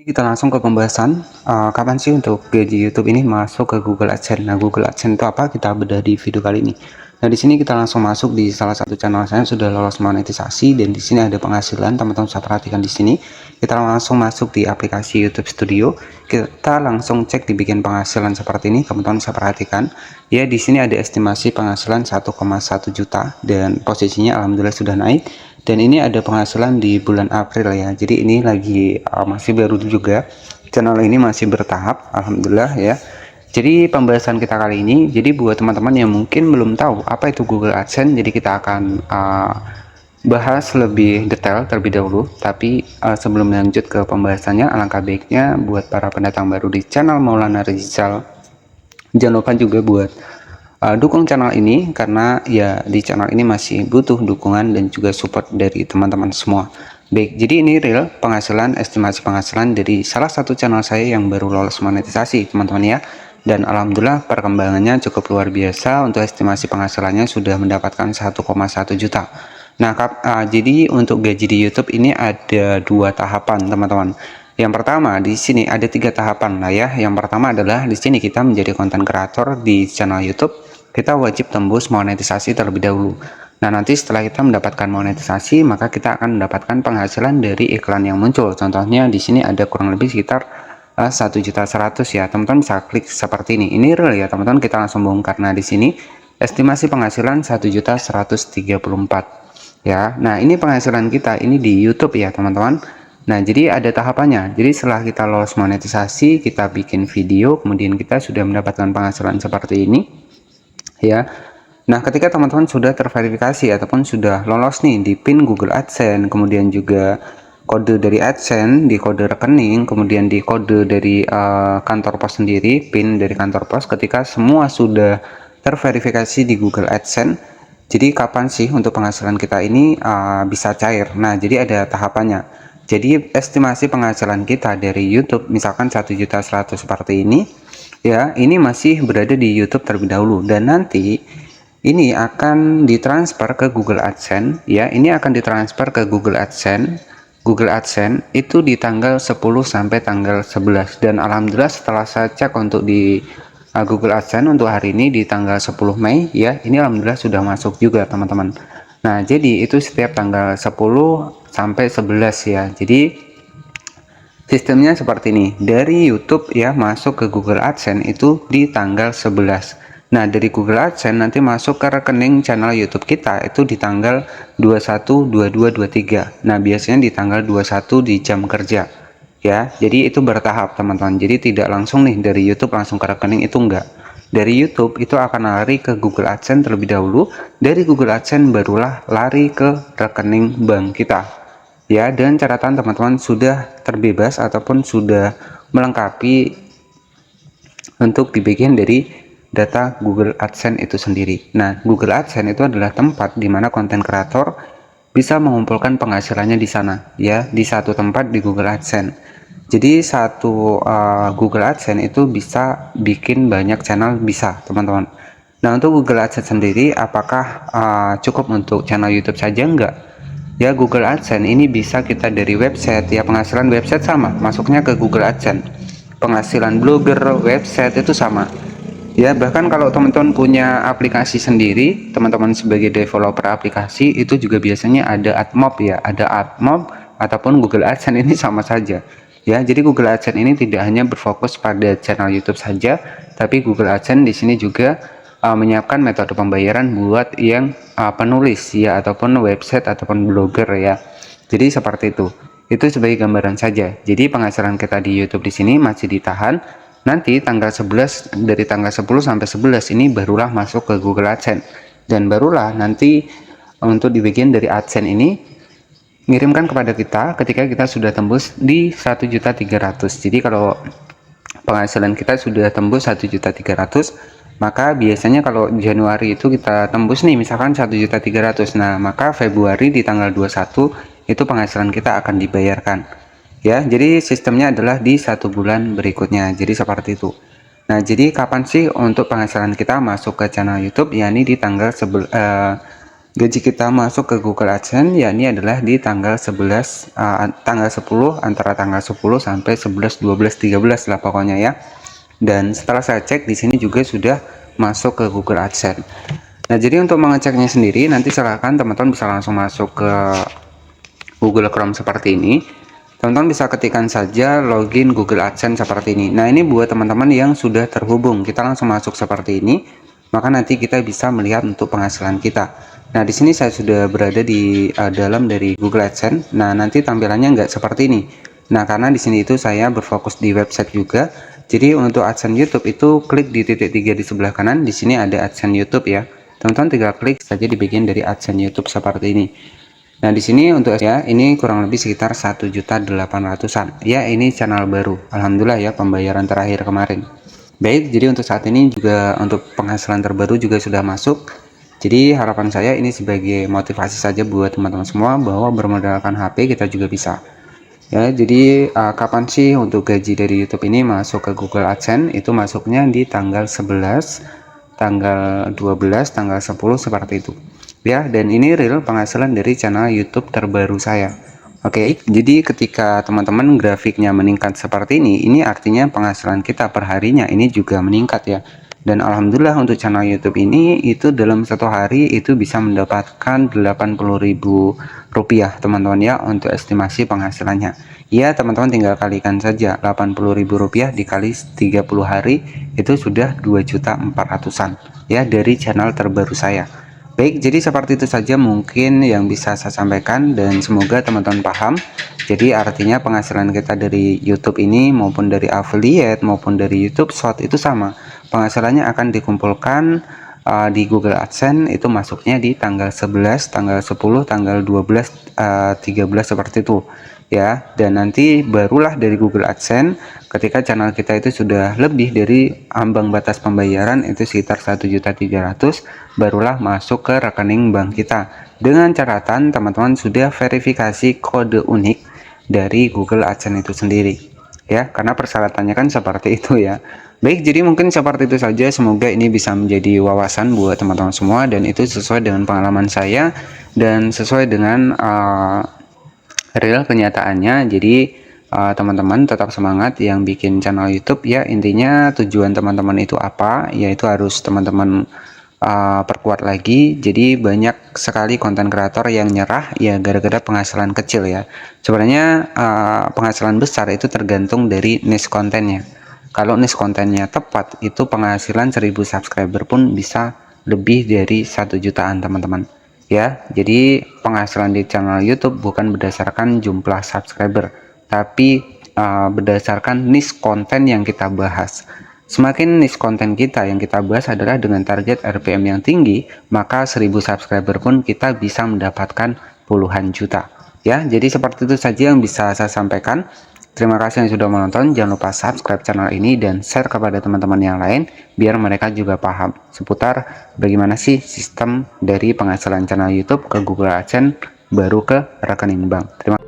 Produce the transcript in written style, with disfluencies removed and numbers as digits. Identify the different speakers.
Speaker 1: Kita langsung ke pembahasan, kapan sih untuk gaji YouTube ini masuk ke Google AdSense. Nah, Google AdSense itu apa? Kita bedah di video kali ini. Nah, di sini kita langsung masuk di salah satu channel saya sudah lolos monetisasi dan di sini ada penghasilan. Teman-teman bisa perhatikan di sini. Kita langsung masuk di aplikasi YouTube Studio. Kita langsung cek di bagian penghasilan seperti ini. Teman-teman bisa perhatikan. Ya, di sini ada estimasi penghasilan 1,1 juta dan posisinya alhamdulillah sudah naik. Dan ini ada penghasilan di bulan April ya, jadi ini lagi masih baru juga, channel ini masih bertahap alhamdulillah ya. Jadi pembahasan kita kali ini, jadi buat teman-teman yang mungkin belum tahu apa itu Google AdSense, jadi kita akan bahas lebih detail terlebih dahulu. Tapi sebelum lanjut ke pembahasannya, alangkah baiknya buat para pendatang baru di channel Maulana Rizal, jangan lupa juga buat dukung channel ini, karena ya di channel ini masih butuh dukungan dan juga support dari teman-teman semua. Baik, jadi ini real penghasilan, estimasi penghasilan dari salah satu channel saya yang baru lolos monetisasi teman-teman ya. Dan alhamdulillah perkembangannya cukup luar biasa. Untuk estimasi penghasilannya sudah mendapatkan 1,1 juta. Nah, jadi untuk gaji di YouTube ini ada dua tahapan teman-teman. Yang pertama di sini ada tiga tahapan lah ya. Yang pertama adalah di sini kita menjadi konten kreator di channel YouTube, kita wajib tembus monetisasi terlebih dahulu. Nah, nanti setelah kita mendapatkan monetisasi, maka kita akan mendapatkan penghasilan dari iklan yang muncul. Contohnya di sini ada kurang lebih sekitar 1.100.000 ya. Teman-teman bisa klik seperti ini. Ini real ya, teman-teman. Kita langsung bongkar. Nah, di sini estimasi penghasilan 1.134 ya. Nah, ini penghasilan kita ini di YouTube ya, teman-teman. Nah, jadi ada tahapannya. Jadi setelah kita lolos monetisasi, kita bikin video, kemudian kita sudah mendapatkan penghasilan seperti ini ya. Nah, ketika teman-teman sudah terverifikasi ataupun sudah lolos nih di PIN Google AdSense, kemudian juga kode dari AdSense, di kode rekening, kemudian di kode dari kantor pos sendiri, PIN dari kantor pos, ketika semua sudah terverifikasi di Google AdSense, jadi kapan sih untuk penghasilan kita ini bisa cair? Nah, jadi ada tahapannya. Jadi estimasi penghasilan kita dari YouTube misalkan 1.100.000 seperti ini ya, ini masih berada di YouTube terlebih dahulu, dan nanti ini akan ditransfer ke Google AdSense ya. Ini akan ditransfer ke Google AdSense. Google AdSense itu di tanggal 10 sampai tanggal 11, dan alhamdulillah setelah saya cek untuk di Google AdSense untuk hari ini di tanggal 10 Mei ya, ini alhamdulillah sudah masuk juga teman-teman. Nah, jadi itu setiap tanggal 10 sampai 11 ya. Jadi sistemnya seperti ini, dari YouTube ya masuk ke Google AdSense itu di tanggal 11. Nah, dari Google AdSense nanti masuk ke rekening channel YouTube kita itu di tanggal 21, 22, 23. Nah, biasanya di tanggal 21 di jam kerja ya. Jadi itu bertahap teman-teman. Jadi tidak langsung nih dari YouTube langsung ke rekening, itu enggak. Dari YouTube itu akan lari ke Google AdSense terlebih dahulu. Dari Google AdSense barulah lari ke rekening bank kita ya. Dan catatan teman-teman sudah terbebas ataupun sudah melengkapi untuk di bagian dari data Google AdSense itu sendiri. Nah, Google AdSense itu adalah tempat di mana konten kreator bisa mengumpulkan penghasilannya di sana ya, di satu tempat di Google AdSense. Jadi satu Google AdSense itu bisa bikin banyak channel, bisa teman-teman. Nah, untuk Google AdSense sendiri apakah cukup untuk channel YouTube saja? Enggak ya. Google AdSense ini bisa kita dari website ya, penghasilan website sama masuknya ke Google AdSense, penghasilan blogger, website itu sama ya. Bahkan kalau teman-teman punya aplikasi sendiri, teman-teman sebagai developer aplikasi itu juga biasanya ada AdMob ya, ada AdMob ataupun Google AdSense, ini sama saja ya. Jadi Google AdSense ini tidak hanya berfokus pada channel YouTube saja, tapi Google AdSense di sini juga menyiapkan metode pembayaran buat yang penulis ya, ataupun website ataupun blogger ya. Jadi seperti itu. Itu sebagai gambaran saja. Jadi penghasilan kita di YouTube di sini masih ditahan. Nanti tanggal 11, dari tanggal 10 sampai 11 ini barulah masuk ke Google AdSense. Dan barulah nanti untuk di bagian dari AdSense ini ngirimkan kepada kita ketika kita sudah tembus di 1.300.000. Jadi kalau penghasilan kita sudah tembus 1.300.000, maka biasanya kalau Januari itu kita tembus nih misalkan 1.300.000, nah maka Februari di tanggal 21 itu penghasilan kita akan dibayarkan ya. Jadi sistemnya adalah di 1 bulan berikutnya, jadi seperti itu. Nah, jadi kapan sih untuk penghasilan kita masuk ke channel YouTube? Ya, ini di tanggal gaji kita masuk ke Google AdSense, ya ini adalah di tanggal 11 tanggal 10, antara tanggal 10 sampai 11, 12, 13 lah pokoknya ya. Dan setelah saya cek di sini juga sudah masuk ke Google AdSense. Nah, jadi untuk mengeceknya sendiri nanti silahkan teman-teman bisa langsung masuk ke Google Chrome seperti ini. Teman-teman bisa ketikkan saja login Google AdSense seperti ini. Nah, ini buat teman-teman yang sudah terhubung, kita langsung masuk seperti ini, maka nanti kita bisa melihat untuk penghasilan kita. Nah, di sini saya sudah berada di dalam dari Google AdSense. Nah, nanti tampilannya nggak seperti ini. Nah, karena di sini itu saya berfokus di website juga. Jadi untuk AdSense YouTube itu klik di titik 3 di sebelah kanan. Di sini ada AdSense YouTube ya. Teman-teman tinggal klik saja di bagian dari AdSense YouTube seperti ini. Nah, di sini untuk ya ini kurang lebih sekitar 1.800.000-an. Ya, ini channel baru. Alhamdulillah ya, pembayaran terakhir kemarin. Baik, jadi untuk saat ini juga untuk penghasilan terbaru juga sudah masuk. Jadi harapan saya ini sebagai motivasi saja buat teman-teman semua bahwa bermodalkan HP kita juga bisa. Ya, jadi kapan sih untuk gaji dari YouTube ini masuk ke Google AdSense? Itu masuknya di tanggal 11, tanggal 12, tanggal 10 seperti itu. Ya, dan ini real penghasilan dari channel YouTube terbaru saya. Oke, jadi ketika teman-teman grafiknya meningkat seperti ini artinya penghasilan kita per harinya ini juga meningkat ya. Dan alhamdulillah untuk channel YouTube ini itu dalam satu hari itu bisa mendapatkan Rp80.000 teman-teman ya untuk estimasi penghasilannya. Ya, teman-teman tinggal kalikan saja Rp80.000 dikali 30 hari itu sudah 2.400.000-an ya dari channel terbaru saya. Baik, jadi seperti itu saja mungkin yang bisa saya sampaikan dan semoga teman-teman paham. Jadi artinya penghasilan kita dari YouTube ini maupun dari affiliate maupun dari YouTube Short itu sama. Penghasilannya akan dikumpulkan di Google AdSense itu masuknya di tanggal 11, tanggal 10, tanggal 12, 13 seperti itu. Ya, dan nanti barulah dari Google AdSense ketika channel kita itu sudah lebih dari ambang batas pembayaran itu sekitar 1.300.000 barulah masuk ke rekening bank kita dengan catatan teman-teman sudah verifikasi kode unik dari Google AdSense itu sendiri ya, karena persyaratannya kan seperti itu ya. Baik, jadi mungkin seperti itu saja, semoga ini bisa menjadi wawasan buat teman-teman semua dan itu sesuai dengan pengalaman saya dan sesuai dengan real kenyataannya. Jadi teman-teman tetap semangat yang bikin channel YouTube ya. Intinya tujuan teman-teman itu apa, yaitu harus teman-teman perkuat lagi. Jadi banyak sekali konten kreator yang nyerah ya gara-gara penghasilan kecil ya. Sebenarnya penghasilan besar itu tergantung dari niche kontennya. Kalau niche kontennya tepat itu penghasilan 1000 subscriber pun bisa lebih dari 1 jutaan teman-teman ya. Jadi penghasilan di channel YouTube bukan berdasarkan jumlah subscriber, tapi berdasarkan niche konten yang kita bahas. Semakin niche konten kita yang kita bahas adalah dengan target RPM yang tinggi, maka 1000 subscriber pun kita bisa mendapatkan puluhan juta ya. Jadi seperti itu saja yang bisa saya sampaikan. Terima kasih yang sudah menonton. Jangan lupa subscribe channel ini dan share kepada teman-teman yang lain biar mereka juga paham seputar bagaimana sih sistem dari penghasilan channel YouTube ke Google AdSense baru ke rekening bank. Terima kasih.